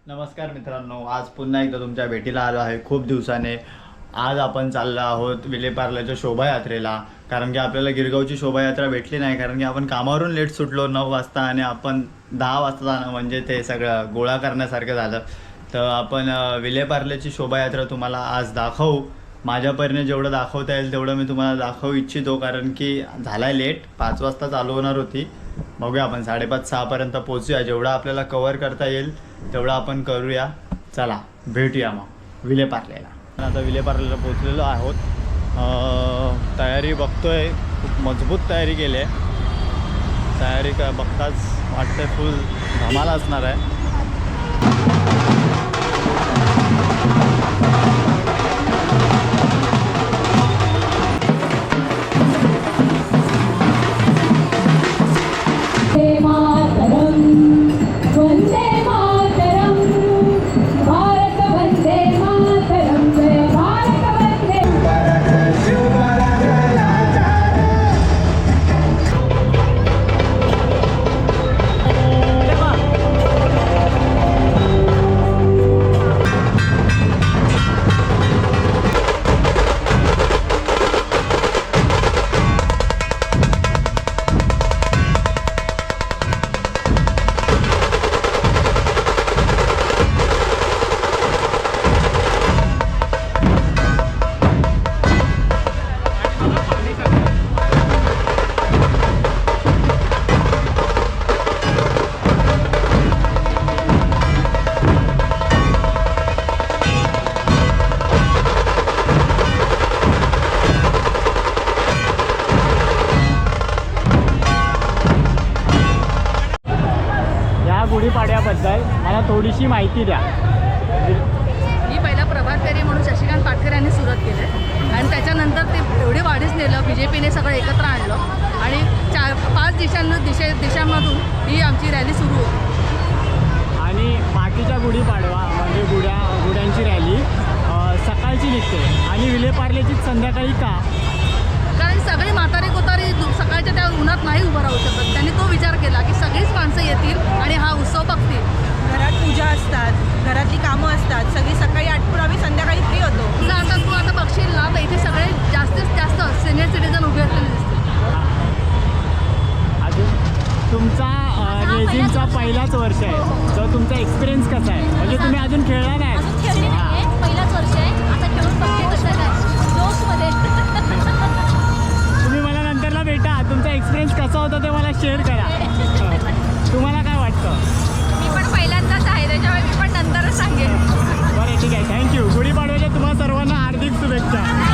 नमस्कार मित्रांनो, आज पुन्हा एकदा तुमच्या भेटीला आलो आहे खूप दिवसाने। आज आपण चाललो आहोत विलेपार्ल्याच्या शोभायात्रेला, कारण की आपल्याला गिरगावची शोभायात्रा भेटली नाही, कारण की आपण कामावरून लेट सुटलो 9 वाजता आणि आपण 10 वाजता जाणं म्हणजे ते सगळं गोळा करण्यासारखं झालं। तर आपण विलेपार्ल्याची शोभायात्रा तुम्हाला आज दाखवू। माझ्यापर्यंत जेवढं दाखवता येईल तेवढं मी तुम्हाला दाखवू इच्छितो, कारण की झाला आहे लेट। 5 वाजता चालू होणार होती, बघूया आपण 5:30-6 पर्यंत पोहोचूया। जेवढं आपल्याला कव्हर करता येईल तेवढं आपण करूया। चला भेटूया मग विलेपार्ल्याला। आता विलेपार्ल्याला पोहोचलेलो आहोत। तयारी बघतोय, खूप मजबूत तयारी केली आहे। तयारी का बघताच वाटतं फुल धमाल असणार आहे। गुढीपाडव्याबद्दल मला थोडीशी माहिती द्या। मी पहिला प्रभात फेरी म्हणून शशिकांत पाटकर यांनी सुरुवात केली आणि त्याच्यानंतर ते एवढे वाढीस नेलं, BJPने सगळं एकत्र आणलं आणि 4-5 दिशांमधून ही आमची रॅली सुरू होती। आणि बाकीच्या गुढीपाडवा म्हणजे गुड्यांची रॅली सकाळची निघते आणि विलेपार्ल्याची संध्याकाळी का? कारण सगळी म्हातारी कोतारी सकाळच्या त्या उन्हात नाही उभं राहू शकत। त्यांनी तो विचार केला की सगळीच माणसं येतील आणि हा उत्सव बघतील। घरात पूजा असतात, घरातली कामं असतात, सगळी सकाळी आटपून आम्ही संध्याकाळी फ्री होतो। तू आता बघशील ना तर इथे सगळे जास्तीत जास्त सिनियर सिटीजन उभे असलेले दिसतील। अजून तुमचा रेझिंगचा पहिलाच वर्ष आहे, तर तुमचा एक्सपिरियन्स कसा आहे? म्हणजे तुम्ही अजून खेळला नाही? पहिलाच वर्ष आहे, आता खेळून बघते कसं काय जोशमध्ये। तुम्ही मला नंतरला भेटा, तुमचा एक्सपिरियन्स कसा होता ते मला शेअर करा। तुम्हाला काय वाटतं? मी पण पहिल्यांदाच आहे, त्याच्यामुळे मी पण नंतरच सांगेन। बरं ठीक आहे, थँक्यू। गुढीपाडव्याच्या तुम्हाला सर्वांना हार्दिक शुभेच्छा।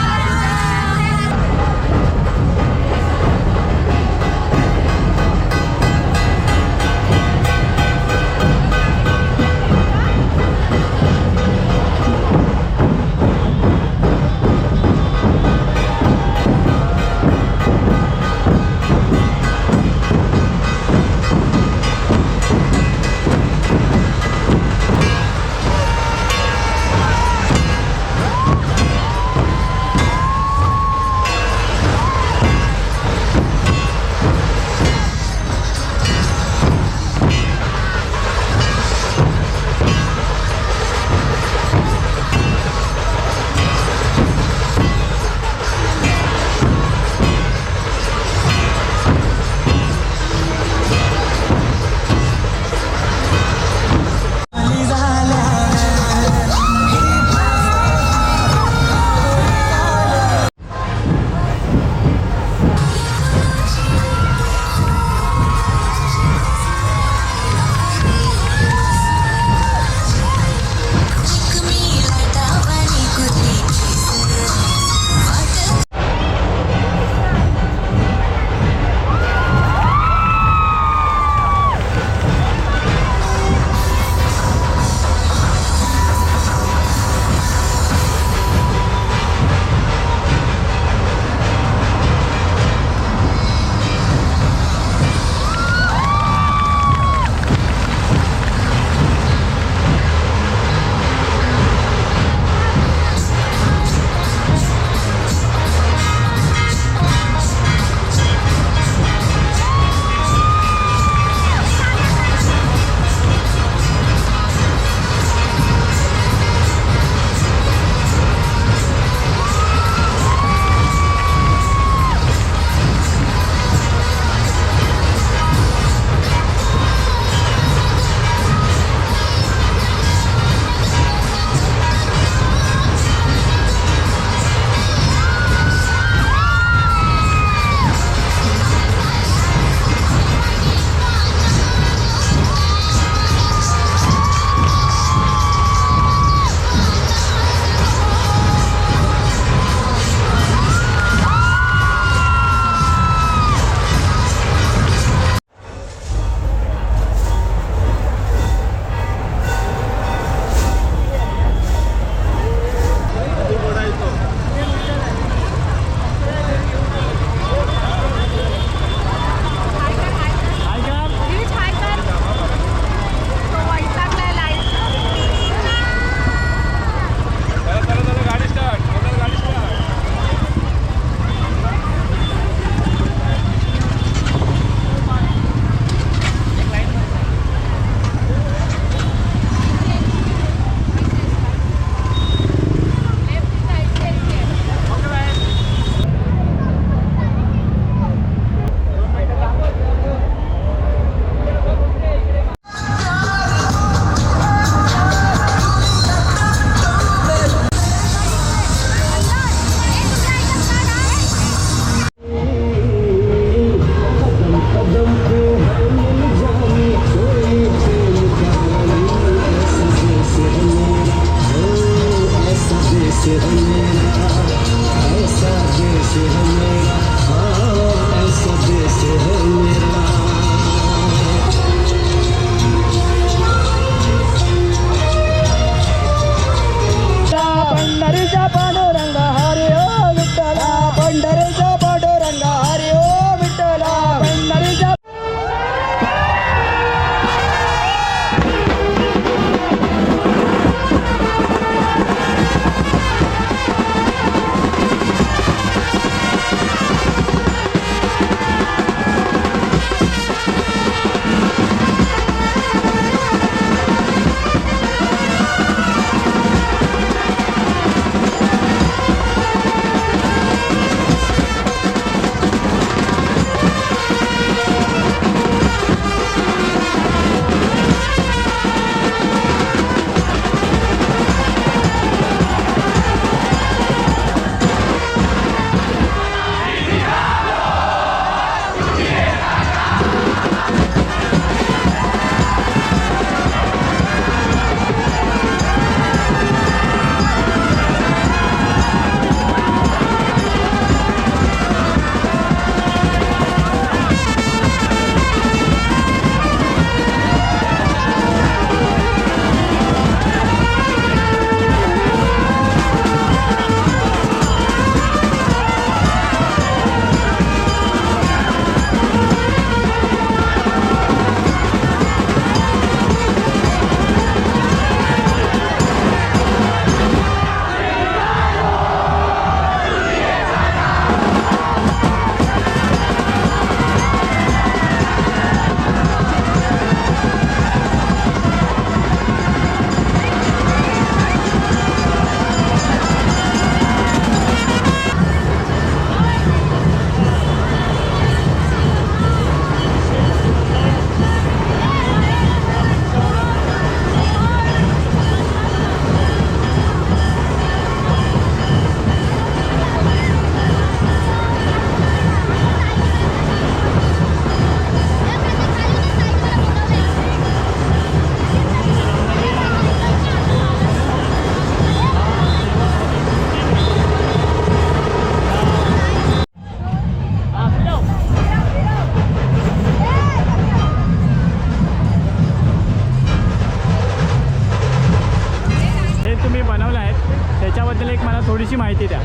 एक मला थोडीशी माहिती द्या.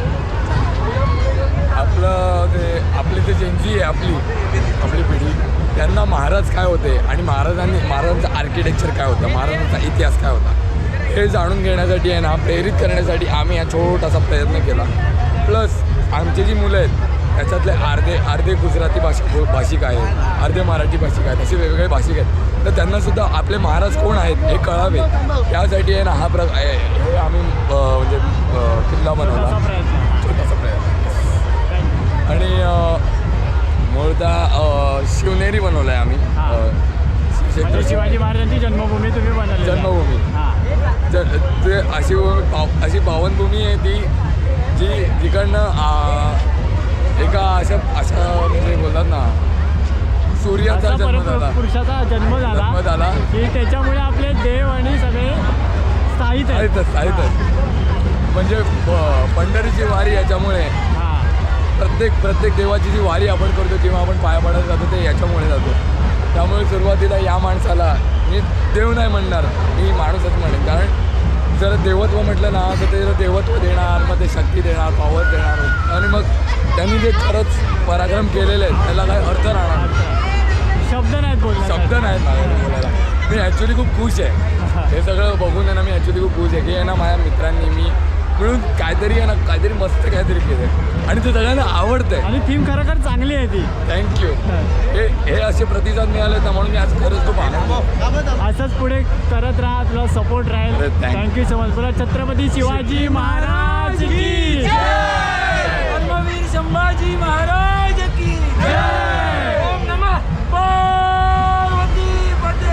आपली ते जनजी आहे आपली पिढी, त्यांना महाराज काय होते आणि महाराजांचं आर्किटेक्चर काय होतं, महाराजांचा इतिहास काय होता हे जाणून घेण्यासाठी आहे ना, प्रेरित करण्यासाठी आम्ही हा छोटासा प्रयत्न केला. प्लस आमची जी मुलं आहेत त्याच्यातले अर्धे गुजराती भाषिक आहेत, अर्धे मराठी भाषिक आहेत, असे वेगवेगळे भाषिक आहेत. तर त्यांनासुद्धा आपले महाराज कोण आहेत हे कळावे, त्यासाठी आहे ना हा हे आम्ही म्हणजे किल्ला बनवला, छोटासा प्रयत्न. आणि मूळतः शिवनेरी बनवलं आहे आम्ही. म्हणजे शिवाजी महाराजांची जन्मभूमी तुम्ही बनवली. जन्मभूमी ते अशी पावनभूमी आहे ती जी जिकडनं एका अशा म्हणजे बोलतात ना, सूर्याचा जन्म झाला, पुरुषाचा जन्म झाला की त्याच्यामुळे आपले देव आणि सगळे स्थायिक आहेत. म्हणजे पंढरीची वारी याच्यामुळे, प्रत्येक देवाची जी वारी आपण करतो किंवा आपण पाया पडायला जातो ते याच्यामुळे जातो. त्यामुळे सुरुवातीला या माणसाला मी देव नाही म्हणणार, मी माणूसच म्हणेन. कारण जर देवत्व म्हटलं ना तर ते देवत्व देणार, मग ते शक्ती देणार, पॉवर देणार. आणि मग त्यांनी जे खरंच पराक्रम केलेले आहेत त्याला काही अर्थ राहणार, शब्द नाहीत माझ्याकडे बोलायला. मी ॲक्च्युली खूप खुश आहे हे सगळं बघून आहे ना. मी ॲक्च्युली खूप खुश आहे की आहे ना माझ्या मित्रांनी मी मिळून काहीतरी मस्त काहीतरी केलं आणि ते सगळ्यांना आवडतंय. आणि थीम खरोखर चांगली आहे ती. थँक्यू. हे असे प्रतिसाद मिळाले ना म्हणून मी आज खरंच खूप आनंद. असंच पुढे करत राहा, तुला सपोर्ट राहील. Thank you so much. तुला छत्रपती शिवाजी महाराज की धर्मवीर संभाजी महाराज की ओम नमः पार्वती पते.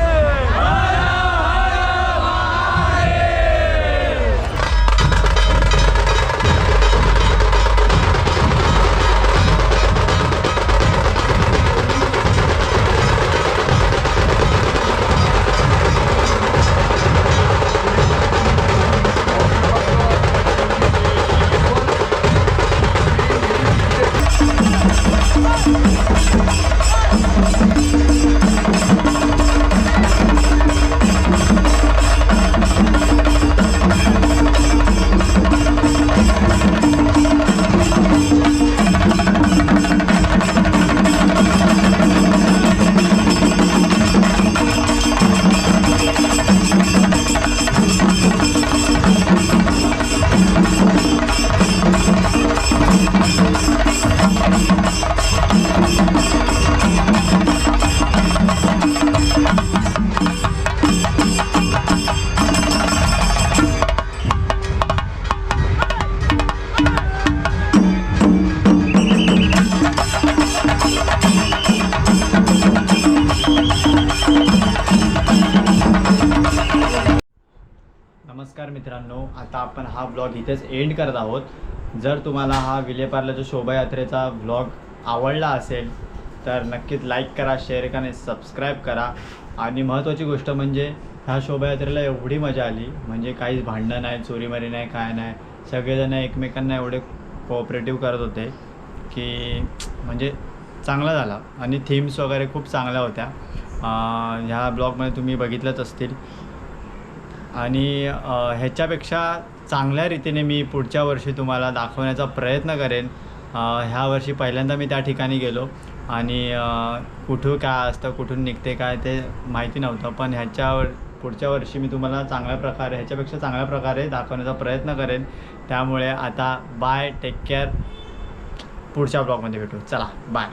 नमस्कार मित्रांनो, आता आपण हा ब्लॉग इथेच एंड करत आहोत. जर तुम्हाला हा विलेपार्ल्याच्या शोभायात्रेचा ब्लॉग आवडला असेल तर नक्कीच लाईक करा, शेअर करा आणि सबस्क्राईब करा. आणि महत्त्वाची गोष्ट म्हणजे ह्या शोभायात्रेला एवढी मजा आली, म्हणजे काहीच भांडणं नाही, चोरीमारी नाही, काय नाही. सगळेजण एकमेकांना एवढे कोऑपरेटिव्ह करत होते की म्हणजे चांगला झाला. आणि थीम्स वगैरे खूप चांगल्या होत्या. ह्या ब्लॉगमध्ये तुम्ही बघितलंच असतील. आणि ह्याच्यापेक्षा चांगल्या रीतीने मी पुढच्या वर्षी तुम्हाला दाखवण्याचा प्रयत्न करेन. ह्या वर्षी पहिल्यांदा मी त्या ठिकाणी गेलो आणि कुठं काय असतं, कुठून निघते काय ते माहिती नव्हतं. पण पुढच्या वर्षी मी तुम्हाला ह्याच्यापेक्षा चांगल्या प्रकारे दाखवण्याचा प्रयत्न करेन. त्यामुळे आता बाय, टेक केअर. पुढच्या ब्लॉगमध्ये भेटू. चला बाय.